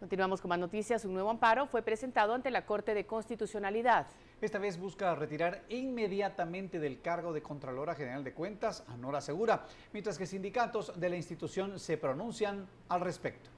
Continuamos con más noticias. Un nuevo amparo fue presentado ante la Corte de Constitucionalidad. Esta vez busca retirar inmediatamente del cargo de Contralora General de Cuentas a Nora Segura, mientras que sindicatos de la institución se pronuncian al respecto.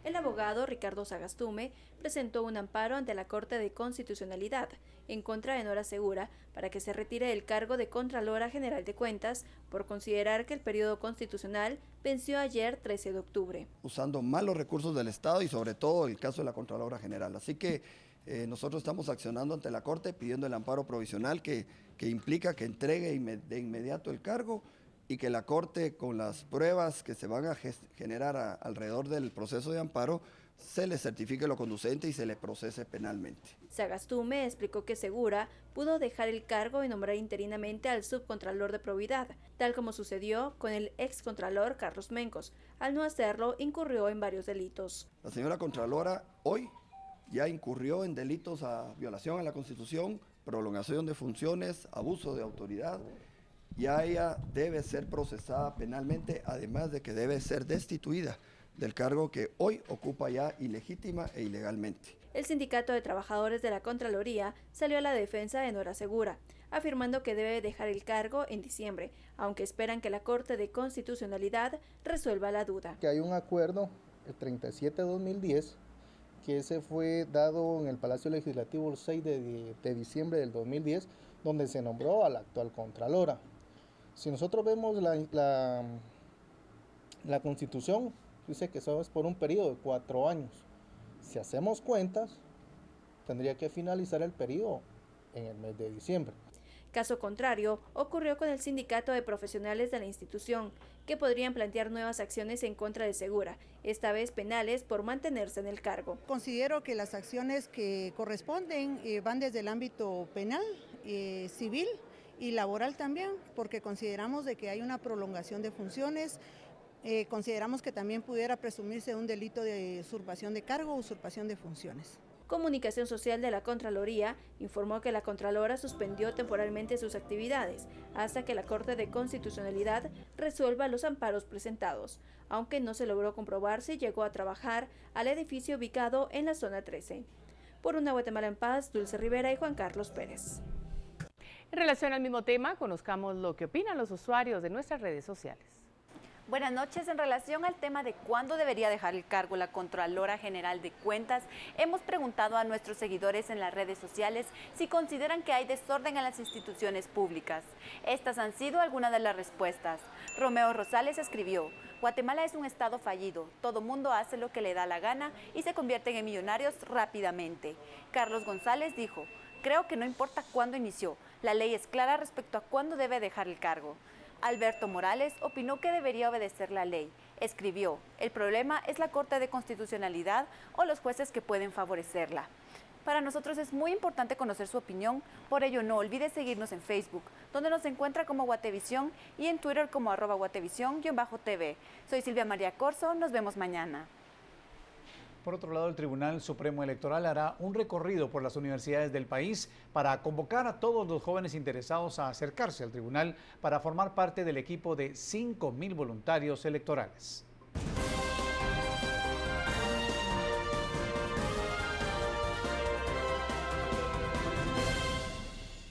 El abogado Ricardo Sagastume presentó un amparo ante la Corte de Constitucionalidad en contra de Nora Segura para que se retire del cargo de Contralora General de Cuentas por considerar que el periodo constitucional venció ayer 13 de octubre. Usando mal los recursos del Estado y sobre todo el caso de la Contralora General. Así que nosotros estamos accionando ante la Corte pidiendo el amparo provisional que implica que entregue de inmediato el cargo y que la Corte, con las pruebas que se van a generar alrededor del proceso de amparo, se le certifique lo conducente y se le procese penalmente. Sagastume explicó que Segura pudo dejar el cargo y nombrar interinamente al subcontralor de probidad, tal como sucedió con el excontralor Carlos Mencos. Al no hacerlo, incurrió en varios delitos. La señora Contralora hoy ya incurrió en delitos a violación a la Constitución, prolongación de funciones, abuso de autoridad. Ya ella debe ser procesada penalmente, además de que debe ser destituida del cargo que hoy ocupa ya ilegítima e ilegalmente. El Sindicato de Trabajadores de la Contraloría salió a la defensa de Nora Segura, afirmando que debe dejar el cargo en diciembre, aunque esperan que la Corte de Constitucionalidad resuelva la duda. Que hay un acuerdo, el 37-2010, que se fue dado en el Palacio Legislativo el 6 de diciembre del 2010, donde se nombró a la actual Contralora. Si nosotros vemos la Constitución, dice que eso es por un periodo de 4 años. Si hacemos cuentas, tendría que finalizar el periodo en el mes de diciembre. Caso contrario, ocurrió con el sindicato de profesionales de la institución, que podrían plantear nuevas acciones en contra de Segura, esta vez penales por mantenerse en el cargo. Considero que las acciones que corresponden van desde el ámbito penal, civil y laboral también, porque consideramos de que hay una prolongación de funciones. Consideramos que también pudiera presumirse un delito de usurpación de cargo o usurpación de funciones. Comunicación Social de la Contraloría informó que la Contralora suspendió temporalmente sus actividades hasta que la Corte de Constitucionalidad resuelva los amparos presentados, aunque no se logró comprobar si llegó a trabajar al edificio ubicado en la zona 13. Por Una Guatemala en Paz, Dulce Rivera y Juan Carlos Pérez. En relación al mismo tema, conozcamos lo que opinan los usuarios de nuestras redes sociales. Buenas noches. En relación al tema de cuándo debería dejar el cargo la Contralora General de Cuentas, hemos preguntado a nuestros seguidores en las redes sociales si consideran que hay desorden en las instituciones públicas. Estas han sido algunas de las respuestas. Romeo Rosales escribió: Guatemala es un estado fallido, todo mundo hace lo que le da la gana y se convierten en millonarios rápidamente. Carlos González dijo: creo que no importa cuándo inició, la ley es clara respecto a cuándo debe dejar el cargo. Alberto Morales opinó que debería obedecer la ley. Escribió: el problema es la Corte de Constitucionalidad o los jueces que pueden favorecerla. Para nosotros es muy importante conocer su opinión, por ello no olvide seguirnos en Facebook, donde nos encuentra como Guatevisión, y en Twitter como @Guatevisión_TV. Soy Silvia María Corzo, nos vemos mañana. Por otro lado, el Tribunal Supremo Electoral hará un recorrido por las universidades del país para convocar a todos los jóvenes interesados a acercarse al tribunal para formar parte del equipo de 5.000 voluntarios electorales.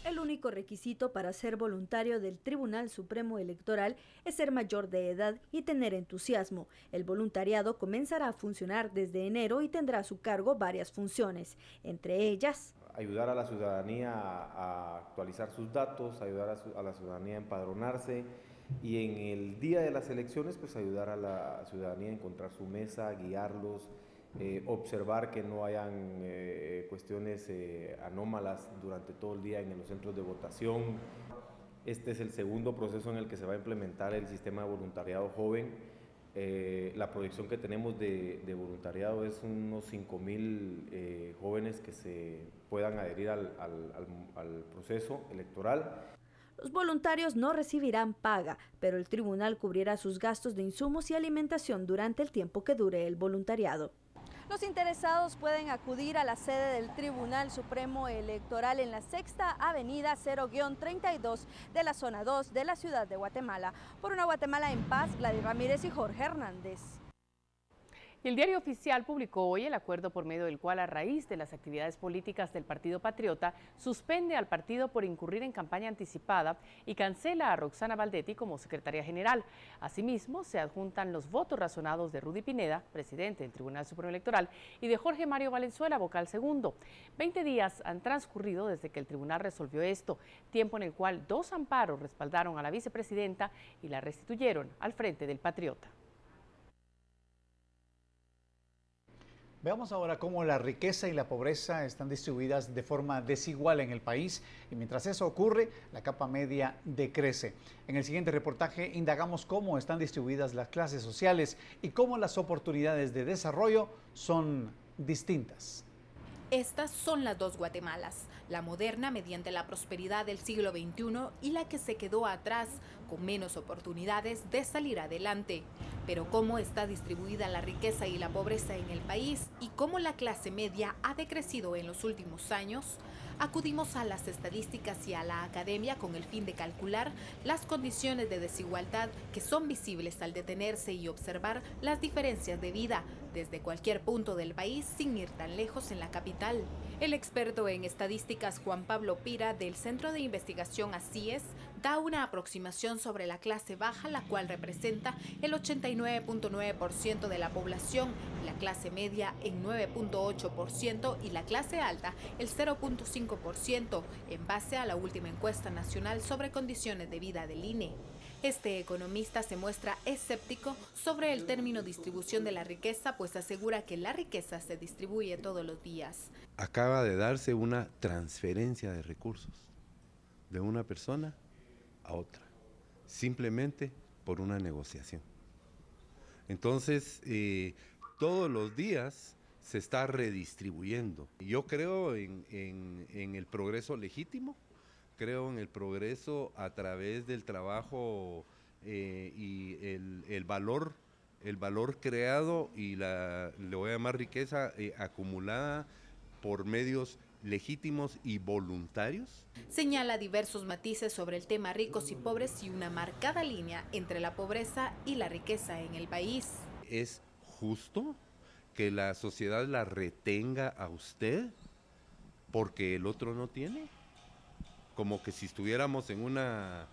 El único requisito para ser voluntario del Tribunal Supremo Electoral es ser mayor de edad y tener entusiasmo. El voluntariado comenzará a funcionar desde enero y tendrá a su cargo varias funciones, entre ellas: ayudar a la ciudadanía a actualizar sus datos, ayudar a la ciudadanía a empadronarse, y en el día de las elecciones pues ayudar a la ciudadanía a encontrar su mesa, guiarlos, observar que no hayan cuestiones anómalas durante todo el día en los centros de votación. Este es el segundo proceso en el que se va a implementar el sistema de voluntariado joven. La proyección que tenemos de voluntariado es unos 5.000 jóvenes que se puedan adherir al proceso electoral. Los voluntarios no recibirán paga, pero el tribunal cubrirá sus gastos de insumos y alimentación durante el tiempo que dure el voluntariado. Los interesados pueden acudir a la sede del Tribunal Supremo Electoral en la Sexta Avenida 0-32 de la zona 2 de la ciudad de Guatemala. Por Una Guatemala en Paz, Gladys Ramírez y Jorge Hernández. Y el Diario Oficial publicó hoy el acuerdo por medio del cual, a raíz de las actividades políticas del Partido Patriota, suspende al partido por incurrir en campaña anticipada y cancela a Roxana Valdetti como secretaria general. Asimismo, se adjuntan los votos razonados de Rudy Pineda, presidente del Tribunal Supremo Electoral, y de Jorge Mario Valenzuela, vocal segundo. 20 días han transcurrido desde que el tribunal resolvió esto, tiempo en el cual 2 amparos respaldaron a la vicepresidenta y la restituyeron al frente del Patriota. Veamos ahora cómo la riqueza y la pobreza están distribuidas de forma desigual en el país y mientras eso ocurre, la capa media decrece. En el siguiente reportaje indagamos cómo están distribuidas las clases sociales y cómo las oportunidades de desarrollo son distintas. Estas son las dos Guatemalas, la moderna mediante la prosperidad del siglo XXI y la que se quedó atrás con menos oportunidades de salir adelante. Pero ¿cómo está distribuida la riqueza y la pobreza en el país y cómo la clase media ha decrecido en los últimos años? Acudimos a las estadísticas y a la academia con el fin de calcular las condiciones de desigualdad que son visibles al detenerse y observar las diferencias de vida desde cualquier punto del país sin ir tan lejos en la capital. El experto en estadísticas Juan Pablo Pira del Centro de Investigación ACIES da una aproximación sobre la clase baja, la cual representa el 89.9% de la población, la clase media en 9.8% y la clase alta el 0.5%, en base a la última encuesta nacional sobre condiciones de vida del INE. Este economista se muestra escéptico sobre el término distribución de la riqueza, pues asegura que la riqueza se distribuye todos los días. Acaba de darse una transferencia de recursos de una persona a otra, simplemente por una negociación. Entonces, todos los días se está redistribuyendo. Yo creo en el progreso legítimo, creo en el progreso a través del trabajo y el valor creado y le voy a llamar riqueza acumulada por medios legítimos y voluntarios. Señala diversos matices sobre el tema ricos y pobres y una marcada línea entre la pobreza y la riqueza en el país. ¿Es justo que la sociedad la retenga a usted porque el otro no tiene? Como que si estuviéramos en una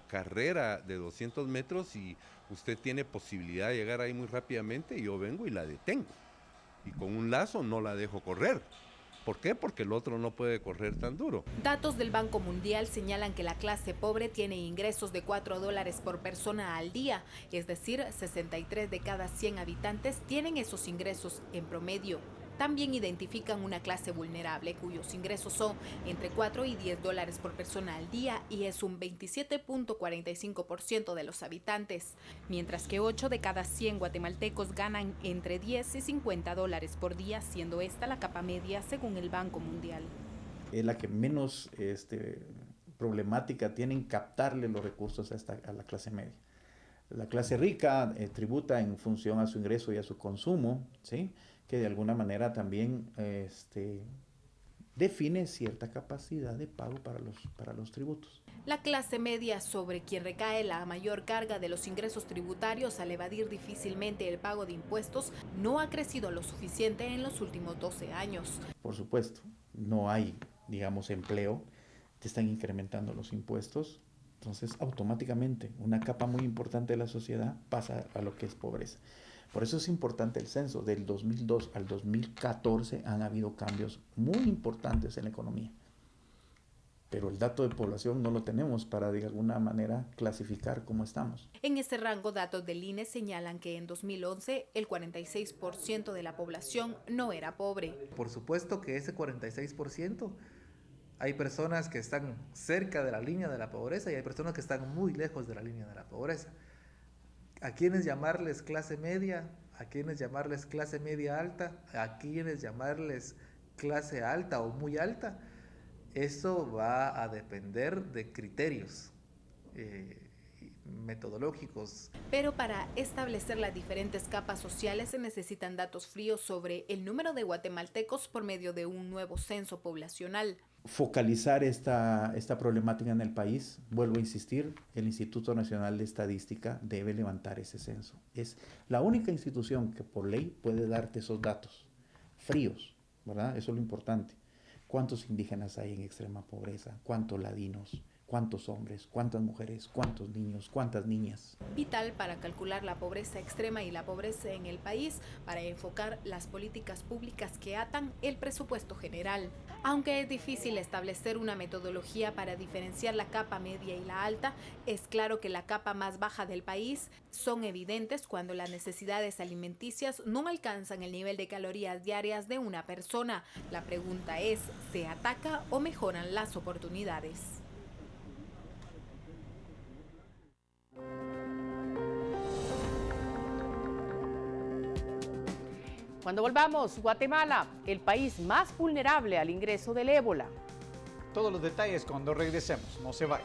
carrera de 200 metros y usted tiene posibilidad de llegar ahí muy rápidamente, yo vengo y la detengo. Y con un lazo no la dejo correr. ¿Por qué? Porque el otro no puede correr tan duro. Datos del Banco Mundial señalan que la clase pobre tiene ingresos de $4 por persona al día, es decir, 63 de cada 100 habitantes tienen esos ingresos en promedio. También identifican una clase vulnerable cuyos ingresos son entre $4 y $10 por persona al día y es un 27.45% de los habitantes, mientras que 8 de cada 100 guatemaltecos ganan entre $10 y $50 por día, siendo esta la capa media según el Banco Mundial. Es la que menos problemática tiene en captarle los recursos a la clase media. La clase rica tributa en función a su ingreso y a su consumo, ¿sí?, que de alguna manera también define cierta capacidad de pago para los tributos. La clase media, sobre quien recae la mayor carga de los ingresos tributarios al evadir difícilmente el pago de impuestos, no ha crecido lo suficiente en los últimos 12 años. Por supuesto, no hay, digamos, empleo, te están incrementando los impuestos, entonces automáticamente una capa muy importante de la sociedad pasa a lo que es pobreza. Por eso es importante el censo. Del 2002 al 2014 han habido cambios muy importantes en la economía. Pero el dato de población no lo tenemos para de alguna manera clasificar cómo estamos. En ese rango, datos del INE señalan que en 2011 el 46% de la población no era pobre. Por supuesto que ese 46%, hay personas que están cerca de la línea de la pobreza y hay personas que están muy lejos de la línea de la pobreza. ¿A quiénes llamarles clase media? ¿A quiénes llamarles clase media alta? ¿A quiénes llamarles clase alta o muy alta? Eso va a depender de criterios metodológicos. Pero para establecer las diferentes capas sociales se necesitan datos fríos sobre el número de guatemaltecos por medio de un nuevo censo poblacional. focalizar esta problemática en el país, vuelvo a insistir, el Instituto Nacional de Estadística debe levantar ese censo. Es la única institución que por ley puede darte esos datos fríos, ¿verdad? Eso es lo importante. ¿Cuántos indígenas hay en extrema pobreza? ¿Cuántos ladinos? ¿Cuántos hombres? ¿Cuántas mujeres? ¿Cuántos niños? ¿Cuántas niñas? Vital para calcular la pobreza extrema y la pobreza en el país, para enfocar las políticas públicas que atan el presupuesto general. Aunque es difícil establecer una metodología para diferenciar la capa media y la alta, es claro que la capa más baja del país son evidentes cuando las necesidades alimenticias no alcanzan el nivel de calorías diarias de una persona. La pregunta es, ¿se ataca o mejoran las oportunidades? Cuando volvamos, Guatemala, el país más vulnerable al ingreso del ébola. Todos los detalles cuando regresemos, no se vayan.